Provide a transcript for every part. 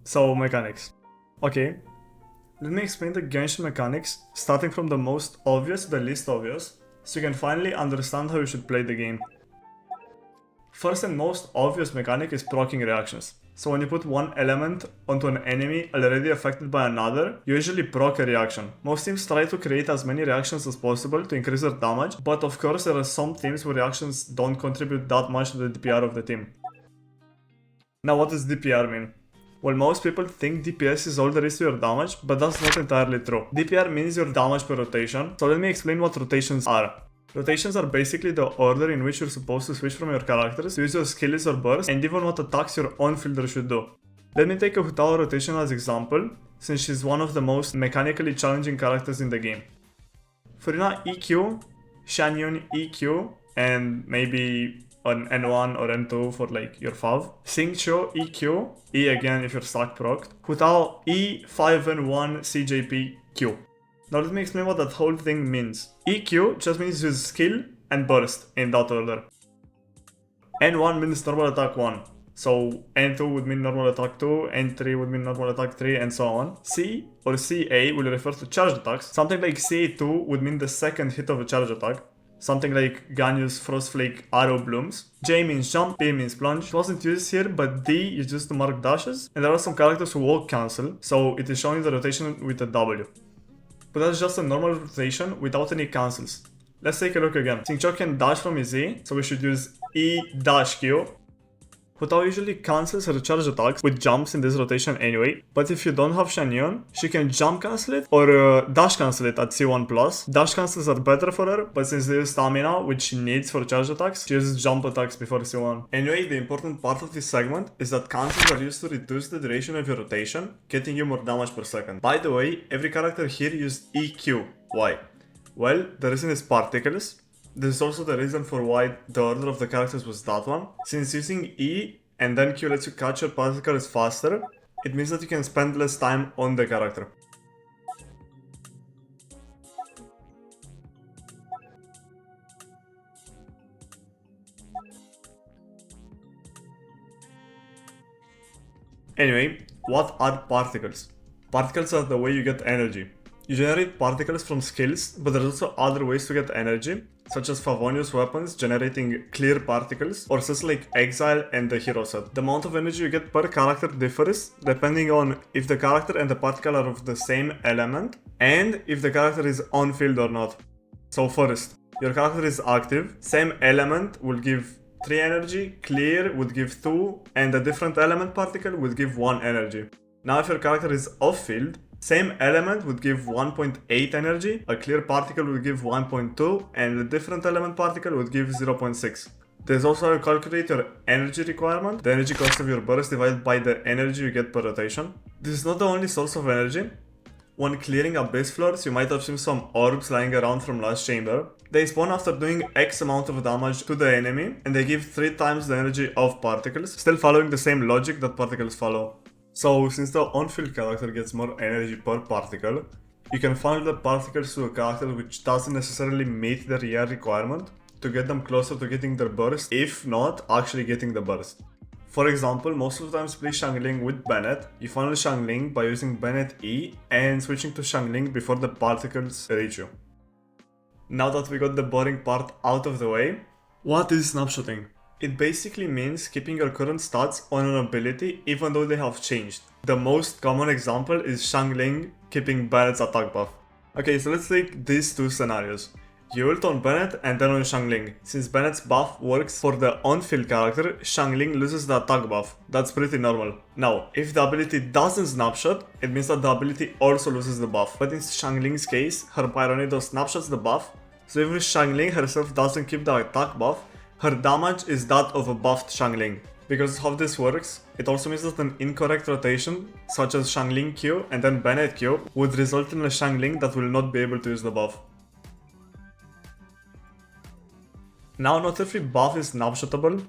So, mechanics. Okay, let me explain the Genshin mechanics, starting from the most obvious to the least obvious, so you can finally understand how you should play the game. First and most obvious mechanic is Proqing Reactions. So when you put one element onto an enemy already affected by another, you usually proc a reaction. Most teams try to create as many reactions as possible to increase their damage, but of course there are some teams where reactions don't contribute that much to the DPR of the team. Now what does DPR mean? Well, most people think DPS is all there is to your damage, but that's not entirely true. DPR means your damage per rotation, so let me explain what rotations are. Rotations are basically the order in which you're supposed to switch from your characters to use your skills or bursts, and even what attacks your own fielder should do. Let me take a Hutao rotation as example, since she's one of the most mechanically challenging characters in the game. Furina EQ, Shanyun EQ, and maybe an N1 or N2 for like your fav. Xingqiu EQ, E again if you're stack procced. Hutao E5N1 CJP Q. Now let me explain what that whole thing means. EQ just means use skill and burst in that order. N1 means normal attack 1. So N2 would mean normal attack 2, N3 would mean normal attack 3, and so on. C or CA will refer to charged attacks. Something like CA2 would mean the second hit of a charge attack. Something like Ganyu's Frostflake Arrow Blooms. J means jump, P means plunge. It wasn't used here, but D is used to mark dashes. And there are some characters who walk cancel, so it is showing the rotation with a W. But that's just a normal rotation without any cancels. Let's take a look again. Xingqiu can dash from his E, so we should use E-Q. Hutao usually cancels her charge attacks with jumps in this rotation anyway, but if you don't have Shanyun, she can jump cancel it or dash cancel it at C1+. Dash cancels are better for her, but since there is stamina, which she needs for charge attacks, she uses jump attacks before C1. Anyway, the important part of this segment is that cancels are used to reduce the duration of your rotation, getting you more damage per second. By the way, every character here used EQ. Why? Well, the reason is particles. This is also the reason for why the order of the characters was that one. Since using E and then Q lets you catch your particles faster, it means that you can spend less time on the character. Anyway, what are particles? Particles are the way you get energy. You generate particles from skills, but there's also other ways to get energy, such as Favonius weapons generating clear particles, or sets like Exile and the hero set. The amount of energy you get per character differs depending on if the character and the particle are of the same element, and if the character is on field or not. So first, your character is active, same element will give 3 energy, clear would give 2, and a different element particle would give 1 energy. Now if your character is off field, same element would give 1.8 energy, a clear particle would give 1.2, and a different element particle would give 0.6. There's also how you calculate your energy requirement, the energy cost of your burst divided by the energy you get per rotation. This is not the only source of energy. When clearing abyss floors, you might have seen some orbs lying around from last chamber. They spawn after doing X amount of damage to the enemy, and they give 3 times the energy of particles, still following the same logic that particles follow. So, since the on-field character gets more energy per particle, you can funnel the particles to a character which doesn't necessarily meet the real requirement to get them closer to getting their burst, if not actually getting the burst. For example, most of the times play Xiangling with Bennett, you funnel Xiangling by using Bennett E and switching to Xiangling before the particles reach you. Now that we got the boring part out of the way, what is snapshotting? It basically means keeping your current stats on an ability even though they have changed. The most common example is Xiangling keeping Bennett's attack buff. Okay, so let's take these two scenarios. You ult on Bennett and then on Xiangling. Since Bennett's buff works for the on-field character, Xiangling loses the attack buff. That's pretty normal. Now, if the ability doesn't snapshot, it means that the ability also loses the buff. But in Xiangling's case, her Pyronido snapshots the buff, so even if Xiangling herself doesn't keep the attack buff, her damage is that of a buffed Xiangling. Because of how this works, it also means that an incorrect rotation, such as Xiangling Q and then Bennett Q, would result in a Xiangling that will not be able to use the buff. Now, not every buff is snapshotable.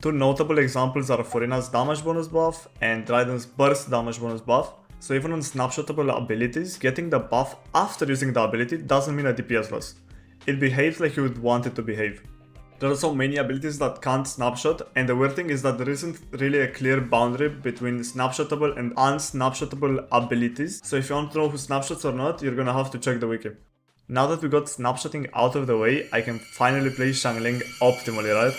Two notable examples are Furina's damage bonus buff and Dryden's burst damage bonus buff. So even on snapshotable abilities, getting the buff after using the ability doesn't mean a DPS loss. It behaves like you would want it to behave. There are so many abilities that can't snapshot, and the weird thing is that there isn't really a clear boundary between snapshottable and unsnapshottable abilities, so if you want to know who snapshots or not, you're gonna have to check the wiki. Now that we got snapshotting out of the way, I can finally play Xiangling optimally, right?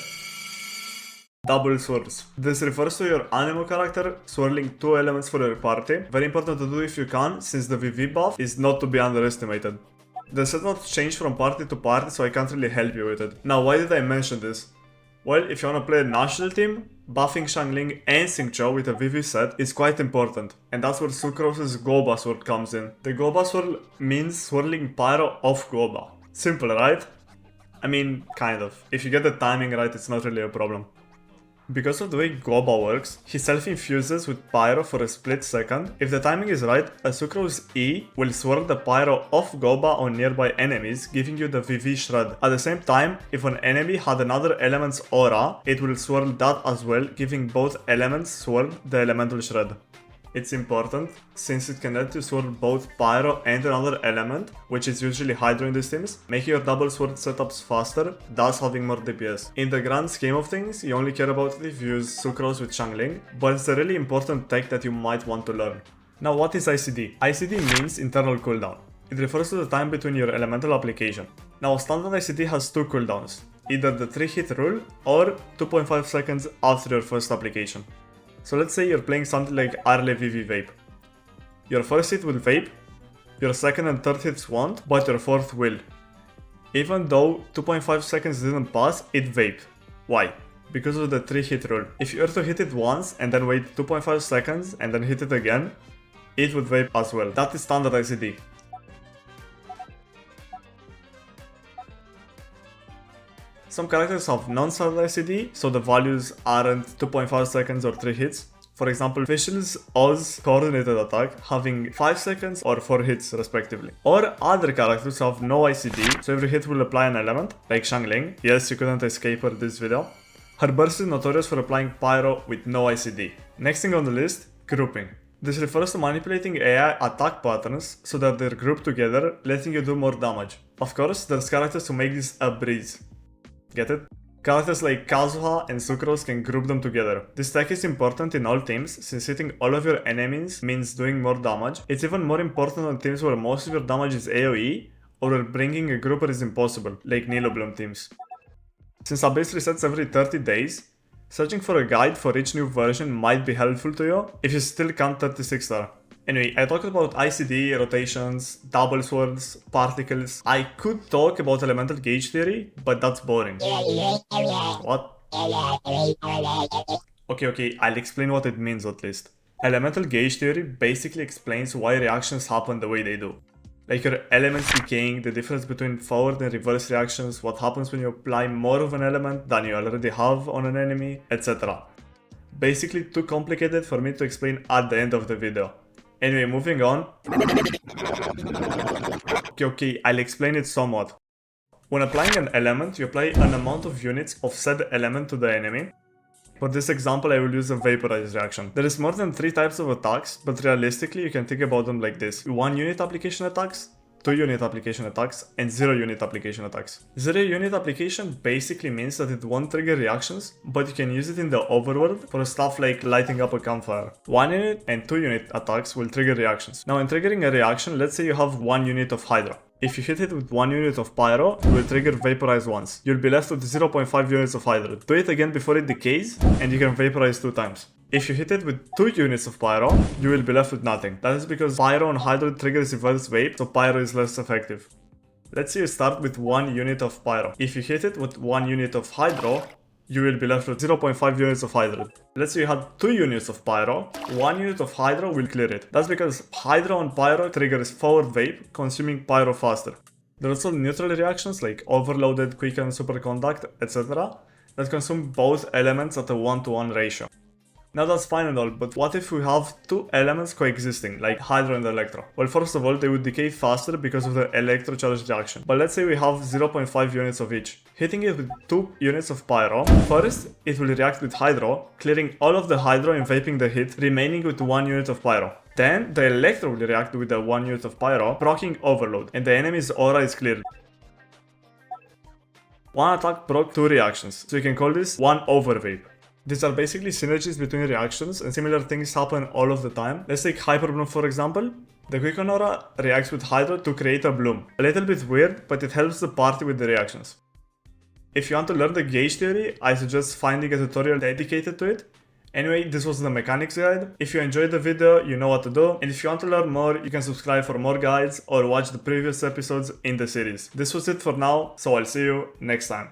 Double swirls. This refers to your animo character swirling 2 elements for your party. Very important to do if you can, since the VV buff is not to be underestimated. The setups change from party to party, so I can't really help you with it. Now, why did I mention this? Well, if you wanna play a national team, buffing Xiangling and Xingqiu with a VV set is quite important, and that's where Sucrose's Guoba sword comes in. The Guoba swirl means swirling pyro off Guoba. Simple, right? I mean, kind of. If you get the timing right, it's not really a problem. Because of the way Guoba works, he self-infuses with pyro for a split second. If the timing is right, a Sucrose E will swirl the pyro off Guoba on nearby enemies, giving you the VV shred. At the same time, if an enemy had another element's aura, it will swirl that as well, giving both elements swirl the elemental shred. It's important, since it can let you swirl both pyro and another element, which is usually Hydro in these teams, making your double sword setups faster, thus having more DPS. In the grand scheme of things, you only care about it if you use Sucrose with Xiangling, but it's a really important tech that you might want to learn. Now, what is ICD? ICD means internal cooldown. It refers to the time between your elemental application. Now, standard ICD has 2 cooldowns, either the 3-hit rule or 2.5 seconds after your first application. So let's say you're playing something like Arle VV Vape. Your first hit will vape, your second and third hits won't, but your fourth will. Even though 2.5 seconds didn't pass, it vaped. Why? Because of the 3-hit rule. If you were to hit it once and then wait 2.5 seconds and then hit it again, it would vape as well. That is standard ICD. Some characters have non-standard ICD, so the values aren't 2.5 seconds or 3 hits. For example, Fischl's Oz coordinated attack having 5 seconds or 4 hits respectively. Or other characters have no ICD, so every hit will apply an element, like Xiangling. Yes, you couldn't escape her this video. Her burst is notorious for applying pyro with no ICD. Next thing on the list, grouping. This refers to manipulating AI attack patterns so that they're grouped together, letting you do more damage. Of course, there's characters who make this a breeze. Get it? Characters like Kazuha and Sucrose can group them together. This tech is important in all teams, since hitting all of your enemies means doing more damage. It's even more important on teams where most of your damage is AoE, or where bringing a grouper is impossible, like Nilobloom teams. Since our base resets every 30 days, searching for a guide for each new version might be helpful to you if you still can't 36 star. Anyway, I talked about ICD, rotations, double swords, particles. I could talk about elemental gauge theory, but that's boring. What? Okay, I'll explain what it means at least. Elemental gauge theory basically explains why reactions happen the way they do. Like your elements decaying, the difference between forward and reverse reactions, what happens when you apply more of an element than you already have on an enemy, etc. Basically too complicated for me to explain at the end of the video. Anyway, moving on. Okay, I'll explain it somewhat. When applying an element, you apply an amount of units of said element to the enemy. For this example, I will use a vaporize reaction. There is more than 3 types of attacks, but realistically you can think about them like this. 1 unit application attacks, 2 unit application attacks, and 0 unit application attacks. 0 unit application basically means that it won't trigger reactions, but you can use it in the overworld for stuff like lighting up a campfire. 1 unit and 2 unit attacks will trigger reactions. Now in triggering a reaction, let's say you have 1 unit of Hydra. If you hit it with 1 unit of Pyro, it will trigger Vaporize once. You'll be left with 0.5 units of Hydra. Do it again before it decays, and you can Vaporize 2 times. If you hit it with 2 units of Pyro, you will be left with nothing. That is because Pyro on Hydra triggers reverse vape, so Pyro is less effective. Let's say you start with 1 unit of Pyro. If you hit it with 1 unit of Hydro, you will be left with 0.5 units of Hydro. Let's say you had 2 units of Pyro, 1 unit of Hydro will clear it. That's because Hydro on Pyro triggers forward vape, consuming Pyro faster. There are also neutral reactions like Overloaded, Quicken, Superconduct, etc. that consume both elements at a 1-to-1 ratio. Now that's fine and all, but what if we have 2 elements coexisting, like Hydro and Electro? Well, first of all, they would decay faster because of the Electro charge reaction. But let's say we have 0.5 units of each. Hitting it with 2 units of Pyro, first it will react with Hydro, clearing all of the Hydro and vaping the hit, remaining with 1 unit of Pyro. Then the Electro will react with the 1 unit of Pyro, proccing Overload, and the enemy's aura is cleared. One attack proc 2 reactions, so you can call this one overvape. These are basically synergies between reactions, and similar things happen all of the time. Let's take Hyper Bloom for example. The Quicken Aura reacts with Hydro to create a bloom. A little bit weird, but it helps the party with the reactions. If you want to learn the gauge theory, I suggest finding a tutorial dedicated to it. Anyway, this was the mechanics guide. If you enjoyed the video, you know what to do. And if you want to learn more, you can subscribe for more guides or watch the previous episodes in the series. This was it for now, so I'll see you next time.